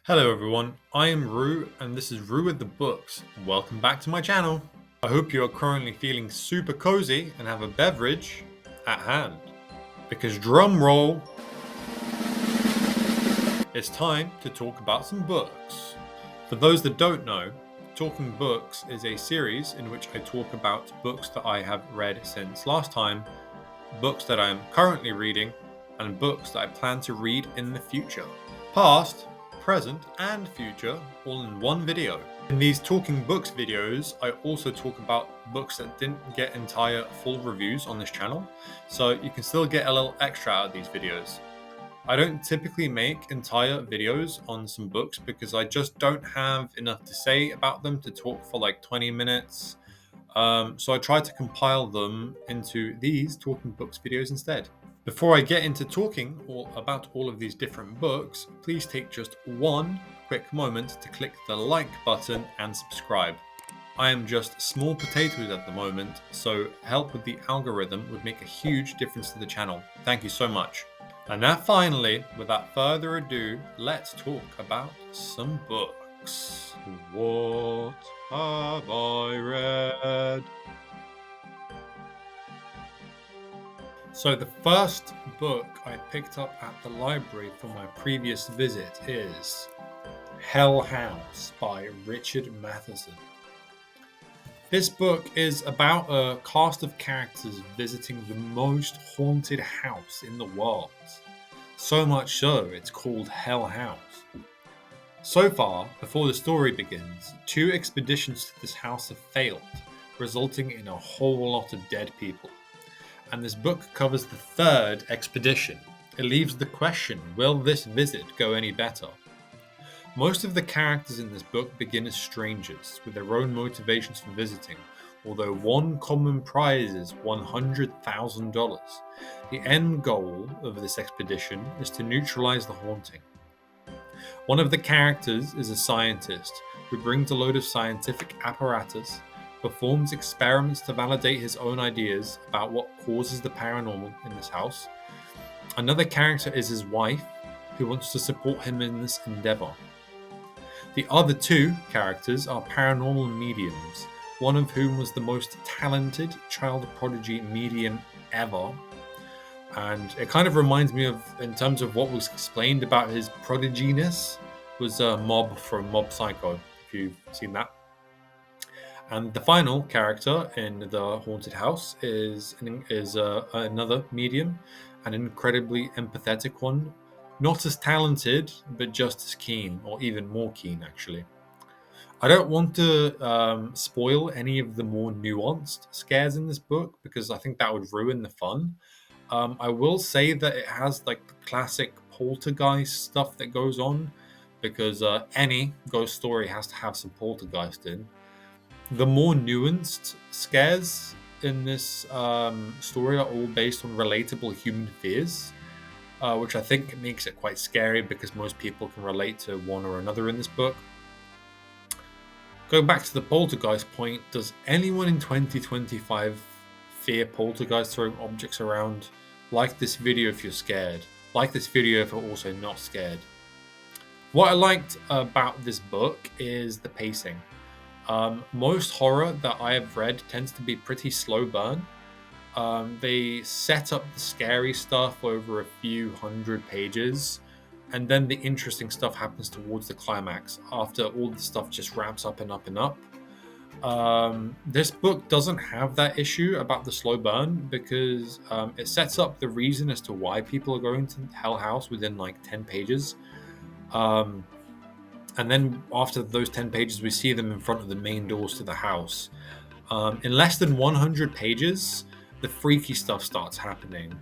Hello everyone, I am Rue and this is Rue with the Books. Welcome back to my channel. I hope you are currently feeling super cozy and have a beverage at hand. Because drum roll, it's time to talk about some books. For those that don't know, Talking Books is a series in which I talk about books that I have read since last time, books that I am currently reading, and books that I plan to read in the future. Past, present, and future, all in one video. In these Talking Books videos, I also talk about books that didn't get entire full reviews on this channel, so you can still get a little extra out of these videos. I don't typically make entire videos on some books because I just don't have enough to say about them to talk for like 20 minutes. So I try to compile them into these Talking Books videos instead. Before I get into talking about all of these different books, please take just one quick moment to click the like button and subscribe. I am just small potatoes at the moment, so help with the algorithm would make a huge difference to the channel. Thank you so much. And now finally, without further ado, let's talk about some books. What have I read? So the first book I picked up at the library for my previous visit is Hell House by Richard Matheson. This book is about a cast of characters visiting the most haunted house in the world. So much so, it's called Hell House. So far, before the story begins, 2 expeditions to this house have failed, resulting in a whole lot of dead people. And this book covers the 3rd expedition. It leaves the question, will this visit go any better? Most of the characters in this book begin as strangers, with their own motivations for visiting, although one common prize is $100,000. The end goal of this expedition is to neutralize the haunting. One of the characters is a scientist who brings a load of scientific apparatus, performs experiments to validate his own ideas about what causes the paranormal in this house. Another character is his wife, who wants to support him in this endeavor. The other 2 characters are paranormal mediums, one of whom was the most talented child prodigy medium ever. And it kind of reminds me of, in terms of what was explained about his prodigyness, was Mob from Mob Psycho, if you've seen that. And the final character in the haunted house is another medium, an incredibly empathetic one, not as talented, but just as keen, or even more keen, actually. I don't want to spoil any of the more nuanced scares in this book, because I think that would ruin the fun. I will say that it has like the classic poltergeist stuff that goes on, because any ghost story has to have some poltergeist in. The more nuanced scares in this story are all based on relatable human fears, which I think makes it quite scary because most people can relate to one or another in this book. Going back to the poltergeist point, does anyone in 2025 fear poltergeist throwing objects around? Like this video if you're scared. Like this video if you're also not scared. What I liked about this book is the pacing. Most horror that I have read tends to be pretty slow burn. They set up the scary stuff over a few hundred pages, and then the interesting stuff happens towards the climax after all the stuff just ramps up and up and up. This book doesn't have that issue about the slow burn because it sets up the reason as to why people are going to Hell House within like 10 pages. And then after those 10 pages, we see them in front of the main doors to the house. In less than 100 pages, the freaky stuff starts happening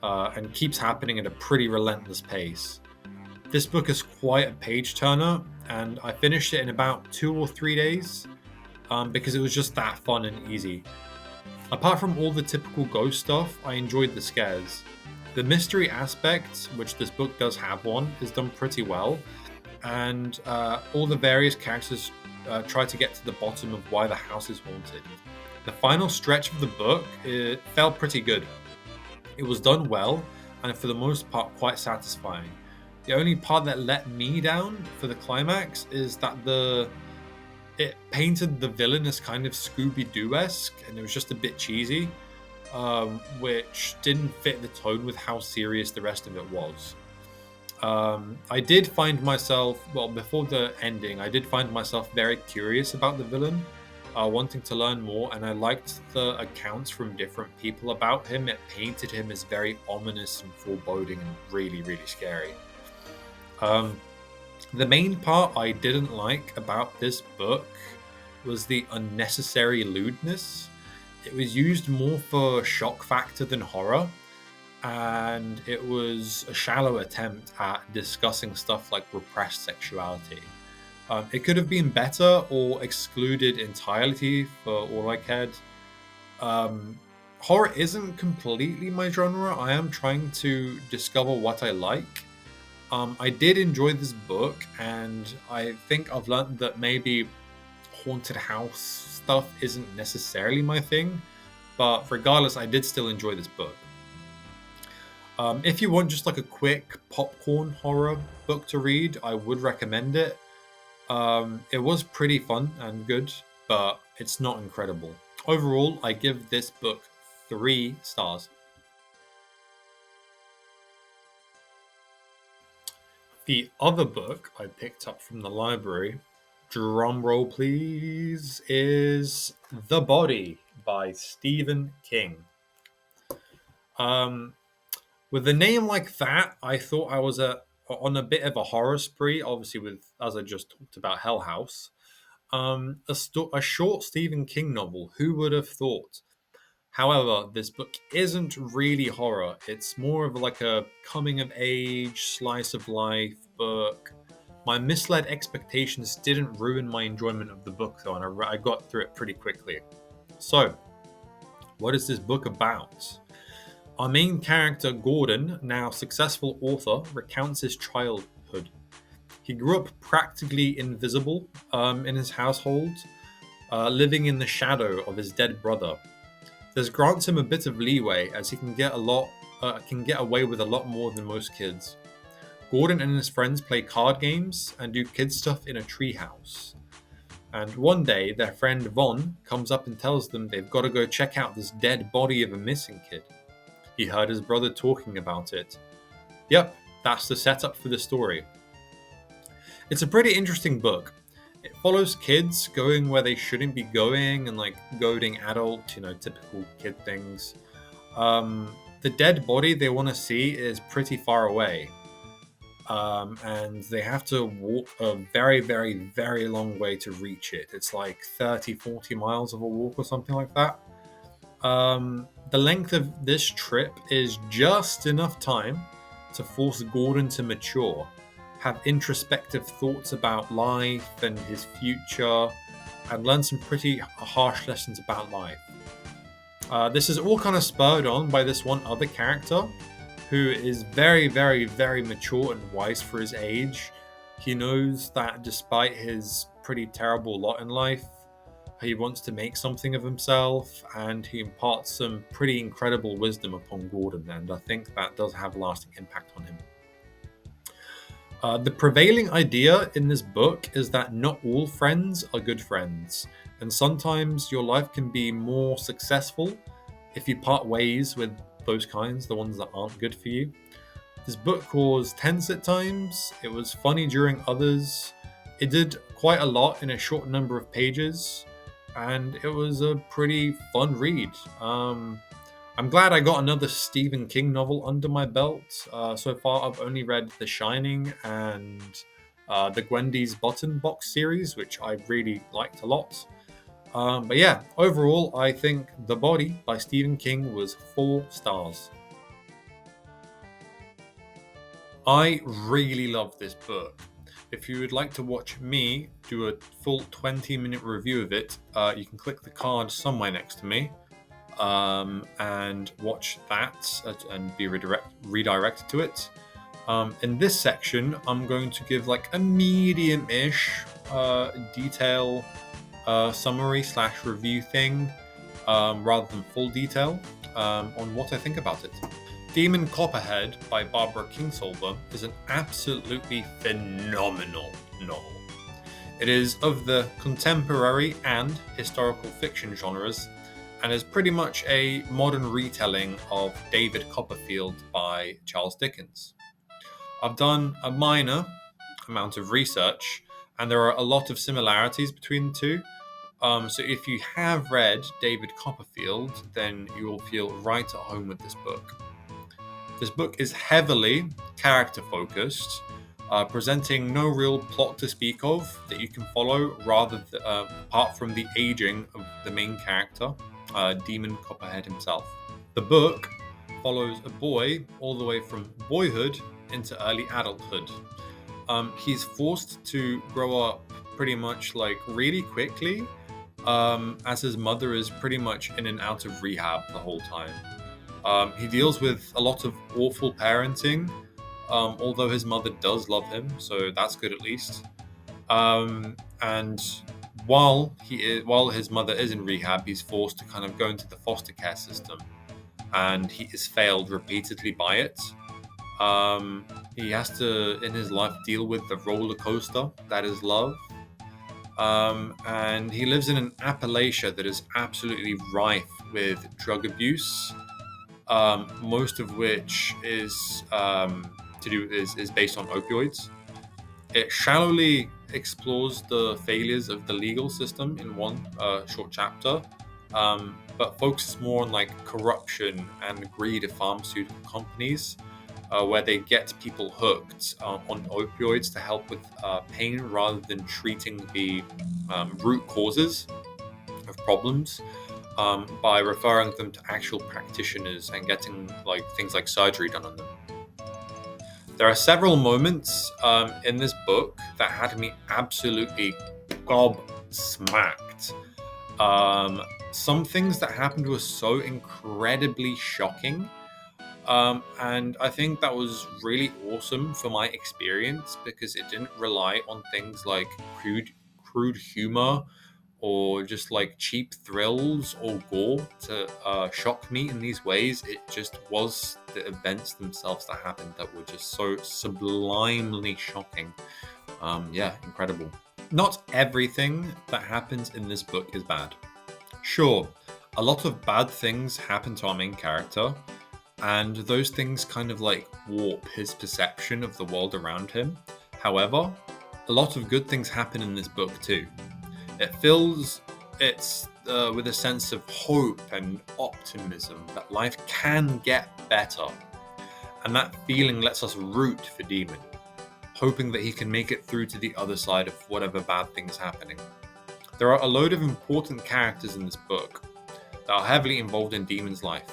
and keeps happening at a pretty relentless pace. This book is quite a page turner, and I finished it in about 2 or 3 days because it was just that fun and easy. Apart from all the typical ghost stuff, I enjoyed the scares. The mystery aspect, which this book does have one, is done pretty well. And all the various characters try to get to the bottom of why the house is haunted. The final stretch of the book, it felt pretty good. It was done well, and for the most part quite satisfying. The only part that let me down for the climax is that it painted the villain as kind of Scooby-Doo-esque, and it was just a bit cheesy, which didn't fit the tone with how serious the rest of it was. I did find myself, well, before the ending, I did find myself very curious about the villain, wanting to learn more, and I liked the accounts from different people about him. It painted him as very ominous and foreboding and really, really scary. The main part I didn't like about this book was the unnecessary lewdness. It was used more for shock factor than horror, and it was a shallow attempt at discussing stuff like repressed sexuality. It could have been better or excluded entirely for all I cared. Horror isn't completely my genre. I am trying to discover what I like. I did enjoy this book, and I think I've learned that maybe haunted house stuff isn't necessarily my thing, but regardless, I did still enjoy this book. If you want just like a quick popcorn horror book to read, I would recommend it. It was pretty fun and good, but it's not incredible. Overall, I give this book 3 stars. The other book I picked up from the library, drumroll please, is The Body by Stephen King. With a name like that, I thought I was on a bit of a horror spree, obviously with, as I just talked about, Hell House. A short Stephen King novel, who would have thought? However, this book isn't really horror. It's more of like a coming-of-age, slice-of-life book. My misled expectations didn't ruin my enjoyment of the book, though, and I got through it pretty quickly. So, what is this book about? Our main character, Gordon, now successful author, recounts his childhood. He grew up practically invisible in his household, living in the shadow of his dead brother. This grants him a bit of leeway, as he can get away with a lot more than most kids. Gordon and his friends play card games and do kid stuff in a treehouse. And one day, their friend Vaughn comes up and tells them they've got to go check out this dead body of a missing kid. He heard his brother talking about it. Yep, that's the setup for the story. It's a pretty interesting book. It follows kids going where they shouldn't be going and like goading adults, typical kid things. The dead body they want to see is pretty far away. And they have to walk a very, very, very long way to reach it. It's like 30, 40 miles of a walk or something like that. The length of this trip is just enough time to force Gordon to mature, have introspective thoughts about life and his future, and learn some pretty harsh lessons about life. This is all kind of spurred on by this one other character who is very, very, very mature and wise for his age. He knows that despite his pretty terrible lot in life, he wants to make something of himself, and he imparts some pretty incredible wisdom upon Gordon, and I think that does have a lasting impact on him. The prevailing idea in this book is that not all friends are good friends, and sometimes your life can be more successful if you part ways with those kinds, the ones that aren't good for you. This book was tense at times, it was funny during others, it did quite a lot in a short number of pages, and it was a pretty fun read. I'm glad I got another Stephen King novel under my belt. So far, I've only read The Shining and the Gwendy's Button Box series, which I really liked a lot. But yeah, overall, I think The Body by Stephen King was 4 stars. I really love this book. If you would like to watch me do a full 20-minute review of it, you can click the card somewhere next to me and watch that and be redirected to it. In this section, I'm going to give like a medium-ish detail summary / review thing rather than full detail on what I think about it. Demon Copperhead by Barbara Kingsolver is an absolutely phenomenal novel. It is of the contemporary and historical fiction genres and is pretty much a modern retelling of David Copperfield by Charles Dickens. I've done a minor amount of research and there are a lot of similarities between the two. So if you have read David Copperfield, then you will feel right at home with this book. This book is heavily character focused, presenting no real plot to speak of that you can follow, apart from the aging of the main character, Demon Copperhead himself. The book follows a boy all the way from boyhood into early adulthood. He's forced to grow up pretty much like really quickly, as his mother is pretty much in and out of rehab the whole time. He deals with a lot of awful parenting, although his mother does love him, so that's good at least. And while his mother is in rehab, he's forced to kind of go into the foster care system, and he is failed repeatedly by it. He has to, in his life, deal with the roller coaster that is love. And he lives in an Appalachia that is absolutely rife with drug abuse. Most of which is based on opioids. It shallowly explores the failures of the legal system in one short chapter, but focuses more on like corruption and greed of pharmaceutical companies, where they get people hooked on opioids to help with pain rather than treating the root causes of problems. By referring them to actual practitioners and getting like things like surgery done on them. There are several moments in this book that had me absolutely gobsmacked. Some things that happened were so incredibly shocking, and I think that was really awesome for my experience because it didn't rely on things like crude humor or just like cheap thrills or gore to shock me in these ways. It just was the events themselves that happened that were just so sublimely shocking. Incredible. Not everything that happens in this book is bad. Sure, a lot of bad things happen to our main character, and those things kind of like warp his perception of the world around him. However, a lot of good things happen in this book too. It fills it with a sense of hope and optimism that life can get better. And that feeling lets us root for Demon, hoping that he can make it through to the other side of whatever bad thing is happening. There are a load of important characters in this book that are heavily involved in Demon's life.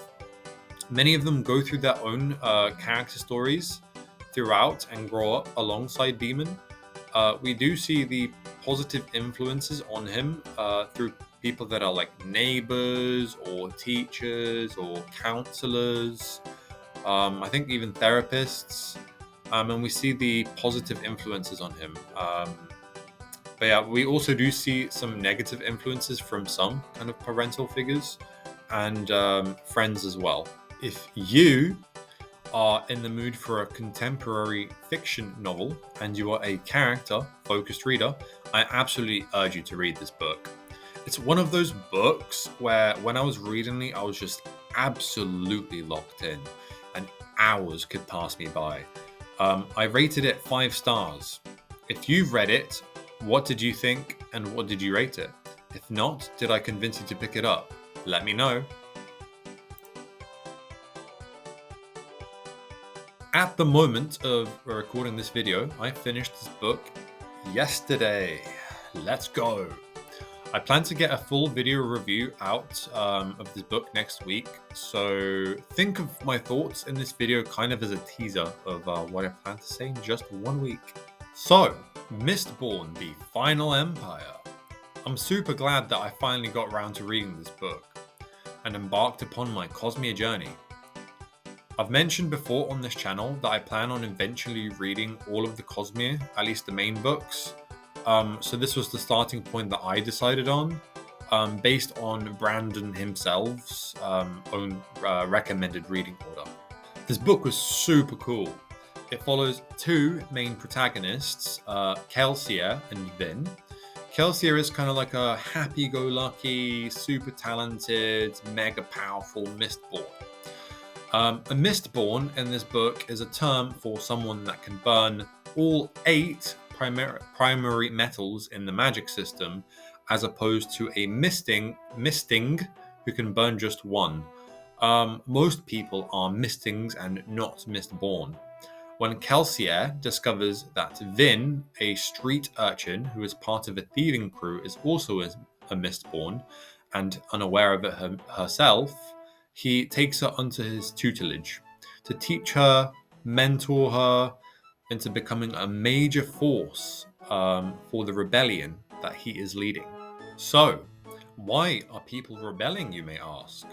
Many of them go through their own character stories throughout and grow up alongside Demon. We do see the positive influences on him through people that are like neighbors or teachers or counselors, I think even therapists, and we see the positive influences on him. But yeah, we also do see some negative influences from some kind of parental figures and friends as well. If you are in the mood for a contemporary fiction novel and you are a character-focused reader, I absolutely urge you to read this book. It's one of those books where when I was reading it, I was just absolutely locked in and hours could pass me by. I rated it 5 stars. If you've read it, what did you think and what did you rate it? If not, did I convince you to pick it up? Let me know. At the moment of recording this video, I finished this book yesterday. Let's go. I plan to get a full video review out of this book next week, so think of my thoughts in this video kind of as a teaser of what I plan to say in just 1 week. So, Mistborn, the Final Empire. I'm super glad that I finally got around to reading this book and embarked upon my Cosmere journey. I've mentioned before on this channel that I plan on eventually reading all of the Cosmere, at least the main books. So this was the starting point that I decided on, based on Brandon himself's own recommended reading order. This book was super cool. It follows two main protagonists, Kelsier and Vin. Kelsier is kind of like a happy-go-lucky, super talented, mega powerful Mistborn. A Mistborn in this book is a term for someone that can burn all 8 primary metals in the magic system, as opposed to a misting who can burn just one. Most people are mistings and not Mistborn. When Kelsier discovers that Vin, a street urchin who is part of a thieving crew, is also a Mistborn and unaware of it herself, he takes her under his tutelage to teach her, mentor her into becoming a major force for the rebellion that he is leading. So, why are people rebelling, you may ask?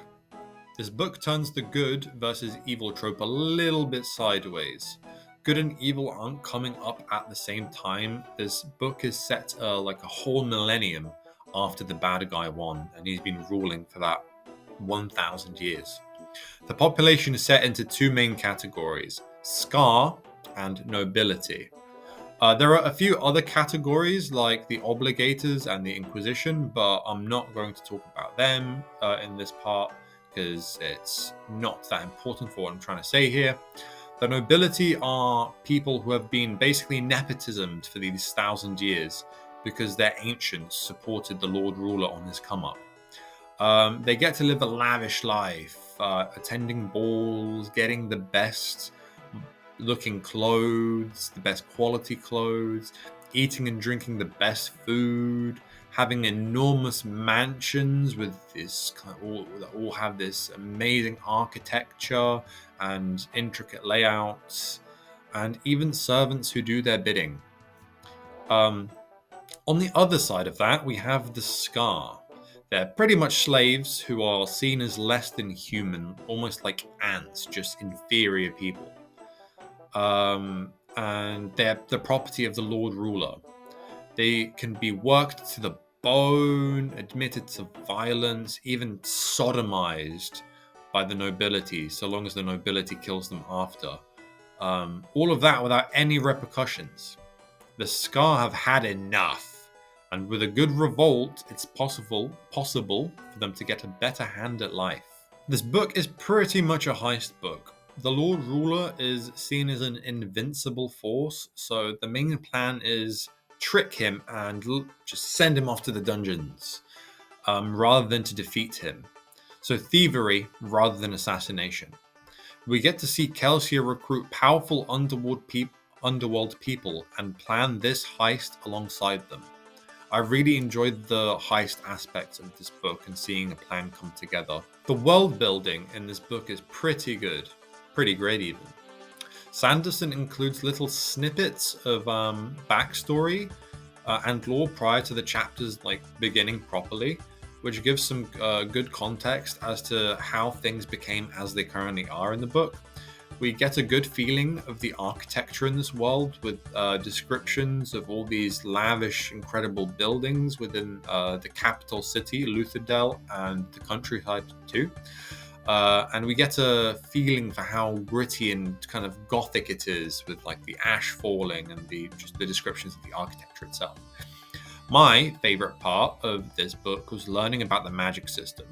This book turns the good versus evil trope a little bit sideways. Good and evil aren't coming up at the same time. This book is set like a whole millennium after the bad guy won, and he's been ruling for that 1,000 years. The population is set into 2 main categories, Scar and Nobility. There are a few other categories like the Obligators and the Inquisition, but I'm not going to talk about them in this part because it's not that important for what I'm trying to say here. The Nobility are people who have been basically nepotismed for these 1,000 years because their ancients supported the Lord Ruler on his come up. They get to live a lavish life, attending balls, getting the best looking clothes, the best quality clothes, eating and drinking the best food, having enormous mansions with this that all have this amazing architecture and intricate layouts, and even servants who do their bidding. On the other side of that, we have the Scar. They're pretty much slaves who are seen as less than human, almost like ants, just inferior people. And they're the property of the Lord Ruler. They can be worked to the bone, admitted to violence, even sodomized by the nobility, so long as the nobility kills them after. All of that without any repercussions. The Scar have had enough, and with a good revolt, it's possible for them to get a better hand at life. This book is pretty much a heist book. The Lord Ruler is seen as an invincible force, so the main plan is trick him and just send him off to the dungeons, rather than to defeat him. So thievery rather than assassination. We get to see Kelsier recruit powerful underworld people and plan this heist alongside them. I really enjoyed the heist aspects of this book and seeing a plan come together. The world building in this book is pretty good. Pretty great even. Sanderson includes little snippets of backstory and lore prior to the chapters beginning properly, which gives some good context as to how things became as they currently are in the book. We get a good feeling of the architecture in this world with descriptions of all these lavish, incredible buildings within the capital city, Lutherdale, and the countryside too. And we get a feeling for how gritty and kind of gothic it is with the ash falling and just the descriptions of the architecture itself. My favorite part of this book was learning about the magic system.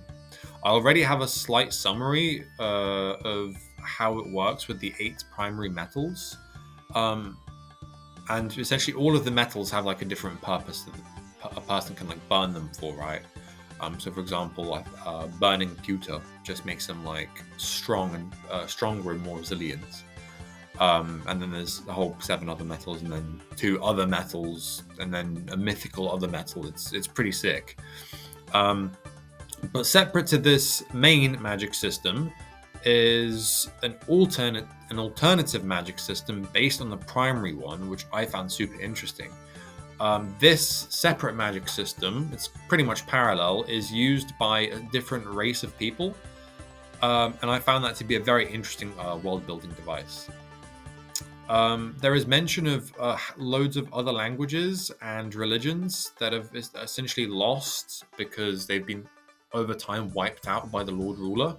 I already have a slight summary of how it works with the 8 primary metals. And essentially all of the metals have a different purpose that a person can burn them for, right? So for example, burning pewter just makes them strong and stronger and more resilient. And then there's a whole 7 other metals, and then 2 other metals, and then a mythical other metal. It's pretty sick. But separate to this main magic system is an alternative magic system based on the primary one, which I found super interesting. This separate magic system, it's pretty much parallel, is used by a different race of people. And I found that to be a very interesting world-building device. There is mention of loads of other languages and religions that have essentially lost because they've been over time wiped out by the Lord Ruler.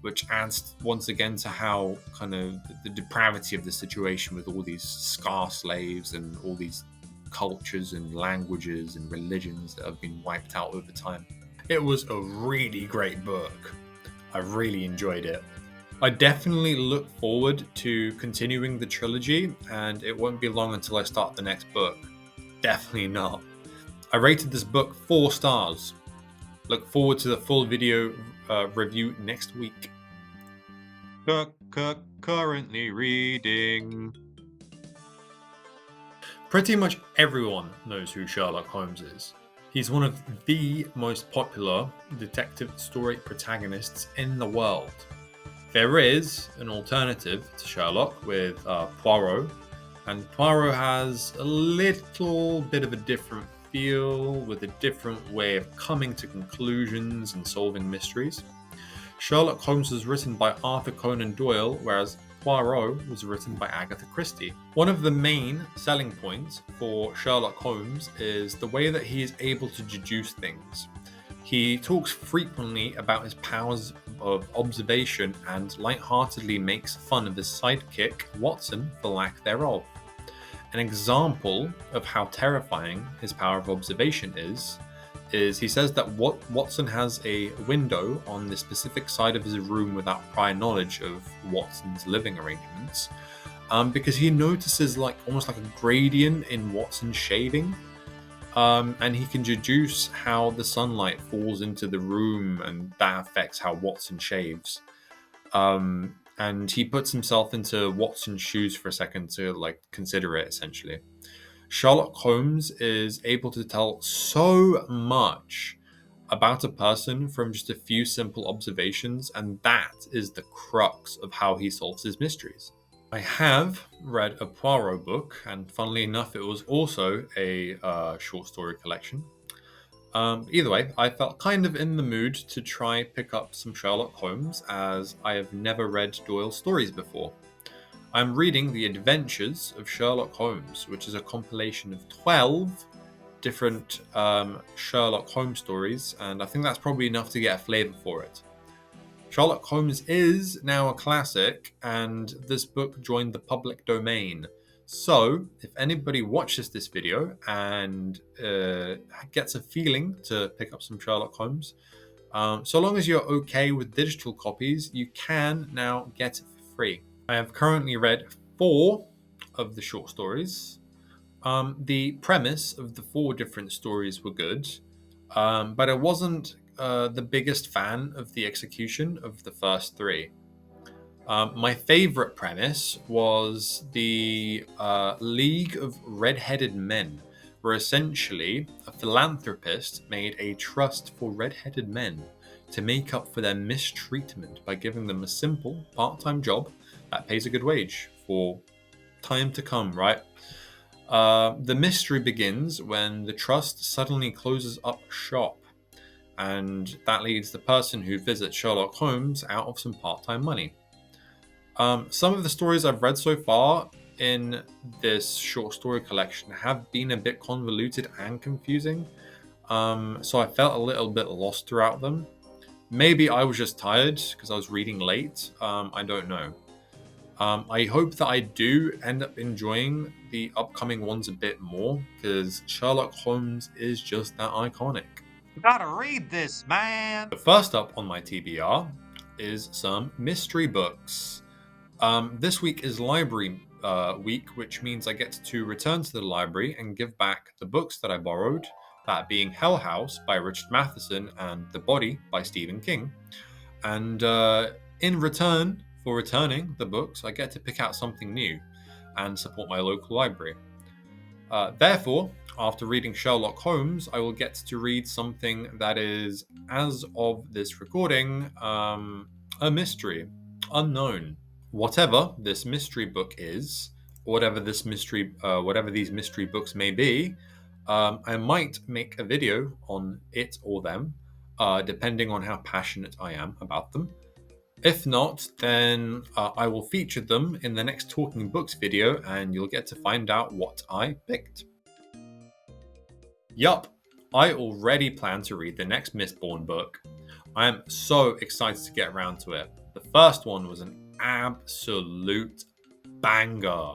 which adds once again to how kind of the depravity of the situation with all these scar slaves and all these cultures and languages and religions that have been wiped out over time. It was a really great book. I really enjoyed it. I definitely look forward to continuing the trilogy, and it won't be long until I start the next book. Definitely not. I rated this book 4 stars. Look forward to the full video review next week. Currently reading. Pretty much everyone knows who Sherlock Holmes is. He's one of the most popular detective story protagonists in the world. There is an alternative to Sherlock with Poirot, and Poirot has a little bit of a different feel with a different way of coming to conclusions and solving mysteries. Sherlock Holmes was written by Arthur Conan Doyle, whereas Poirot was written by Agatha Christie. One of the main selling points for Sherlock Holmes is the way that he is able to deduce things. He talks frequently about his powers of observation and lightheartedly makes fun of his sidekick, Watson, for lack thereof. An example of how terrifying his power of observation is he says that Watson has a window on the specific side of his room without prior knowledge of Watson's living arrangements, because he notices almost like a gradient in Watson's shaving. And he can deduce how the sunlight falls into the room, and that affects how Watson shaves. And he puts himself into Watson's shoes for a second to consider it, essentially. Sherlock Holmes is able to tell so much about a person from just a few simple observations, and that is the crux of how he solves his mysteries. I have read a Poirot book, and funnily enough, it was also a short story collection. Either way, I felt kind of in the mood to try pick up some Sherlock Holmes, as I have never read Doyle stories before. I'm reading The Adventures of Sherlock Holmes, which is a compilation of 12 different Sherlock Holmes stories, and I think that's probably enough to get a flavour for it. Sherlock Holmes is now a classic, and this book joined the public domain. So, if anybody watches this video and gets a feeling to pick up some Sherlock Holmes, so long as you're okay with digital copies, you can now get it for free. I have currently read 4 of the short stories. The premise of the 4 different stories were good, but I wasn't the biggest fan of the execution of the first 3. My favorite premise was the League of Red-Headed Men, where essentially a philanthropist made a trust for red-headed men to make up for their mistreatment by giving them a simple part-time job that pays a good wage for time to come, right? The mystery begins when the trust suddenly closes up shop, and that leaves the person who visits Sherlock Holmes out of some part-time money. Some of the stories I've read so far in this short story collection have been a bit convoluted and confusing, so I felt a little bit lost throughout them. Maybe I was just tired because I was reading late. I don't know. I hope that I do end up enjoying the upcoming ones a bit more, because Sherlock Holmes is just that iconic. You gotta read this, man! But first up on my TBR is some mystery books. This week is library week, which means I get to return to the library and give back the books that I borrowed, that being Hell House by Richard Matheson and The Body by Stephen King. And in return for returning the books, I get to pick out something new and support my local library. Therefore, after reading Sherlock Holmes, I will get to read something that is, as of this recording, a mystery, unknown. Whatever this mystery book is, whatever these mystery books may be, I might make a video on it or them, depending on how passionate I am about them. If not, then I will feature them in the next Talking Books video, and you'll get to find out what I picked. Yup, I already plan to read the next Mistborn book. I am so excited to get around to it. The first one was an absolute banger.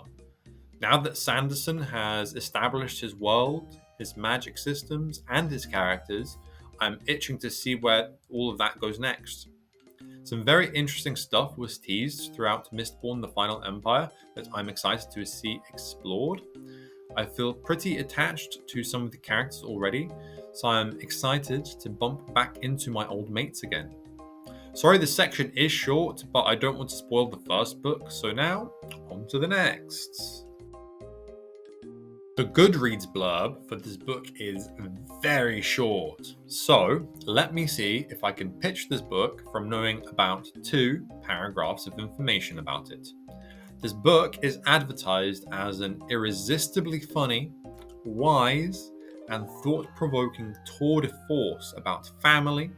Now that Sanderson has established his world, his magic systems, and his characters, I'm itching to see where all of that goes next. Some very interesting stuff was teased throughout Mistborn: The Final Empire that I'm excited to see explored. I feel pretty attached to some of the characters already, so I'm excited to bump back into my old mates again. Sorry this section is short, but I don't want to spoil the first book, so now, on to the next. The Goodreads blurb for this book is very short, so let me see if I can pitch this book from knowing about 2 paragraphs of information about it. This book is advertised as an irresistibly funny, wise, and thought-provoking tour de force about family,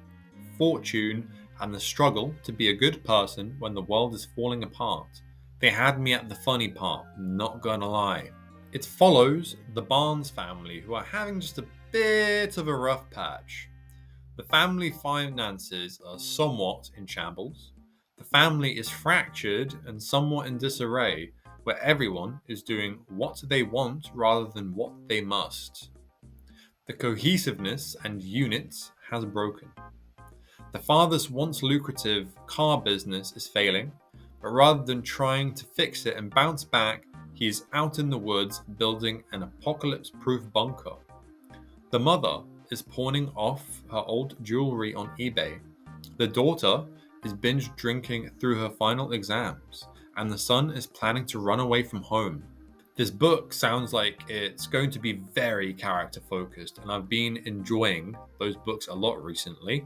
fortune, and the struggle to be a good person when the world is falling apart. They had me at the funny part, not gonna lie. It follows the Barnes family, who are having just a bit of a rough patch. The family finances are somewhat in shambles. The family is fractured and somewhat in disarray, where everyone is doing what they want rather than what they must. The cohesiveness and unit has broken. The father's once lucrative car business is failing, but rather than trying to fix it and bounce back, he is out in the woods building an apocalypse-proof bunker. The mother is pawning off her old jewelry on eBay. The daughter is binge drinking through her final exams, and the son is planning to run away from home. This book sounds like it's going to be very character focused, and I've been enjoying those books a lot recently.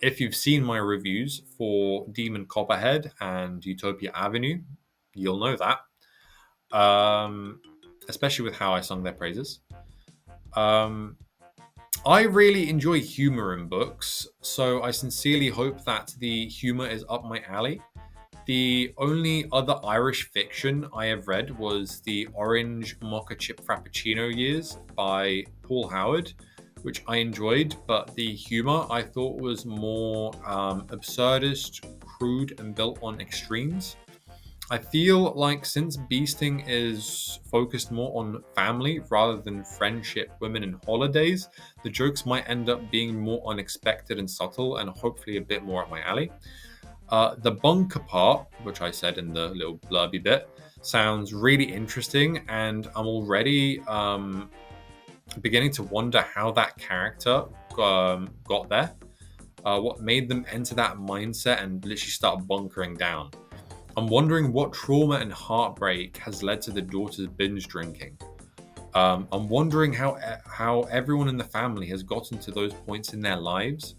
If you've seen my reviews for Demon Copperhead and Utopia Avenue, you'll know that. Especially with how I sung their praises. I really enjoy humor in books, so I sincerely hope that the humor is up my alley. The only other Irish fiction I have read was the Orange Mocha Chip Frappuccino Years by Paul Howard, which I enjoyed, but the humor I thought was more absurdist, crude, and built on extremes. I feel like since Beasting is focused more on family rather than friendship, women, and holidays, the jokes might end up being more unexpected and subtle and hopefully a bit more up my alley. The bunker part, which I said in the little blurby bit, sounds really interesting, and I'm already beginning to wonder how that character got there, what made them enter that mindset and literally start bunkering down. I'm wondering what trauma and heartbreak has led to the daughter's binge drinking. I'm wondering how everyone in the family has gotten to those points in their lives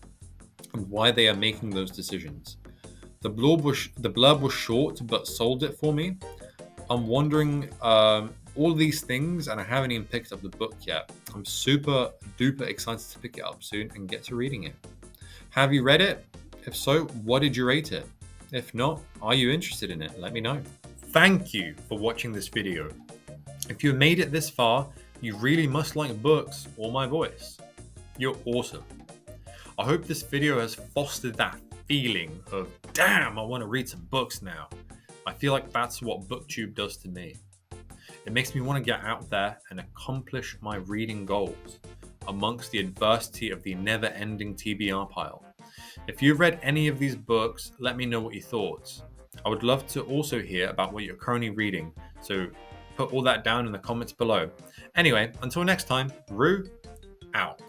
and why they are making those decisions. The blurb was short, but sold it for me. I'm wondering all these things, and I haven't even picked up the book yet. I'm super duper excited to pick it up soon and get to reading it. Have you read it? If so, what did you rate it? If not, are you interested in it? Let me know. Thank you for watching this video. If you made it this far, you really must like books or my voice. You're awesome. I hope this video has fostered that feeling of, damn, I want to read some books now. I feel like that's what BookTube does to me. It makes me want to get out there and accomplish my reading goals amongst the adversity of the never-ending TBR pile. If you've read any of these books, let me know what you thought. I would love to also hear about what you're currently reading, so put all that down in the comments below. Anyway, until next time, Rue out.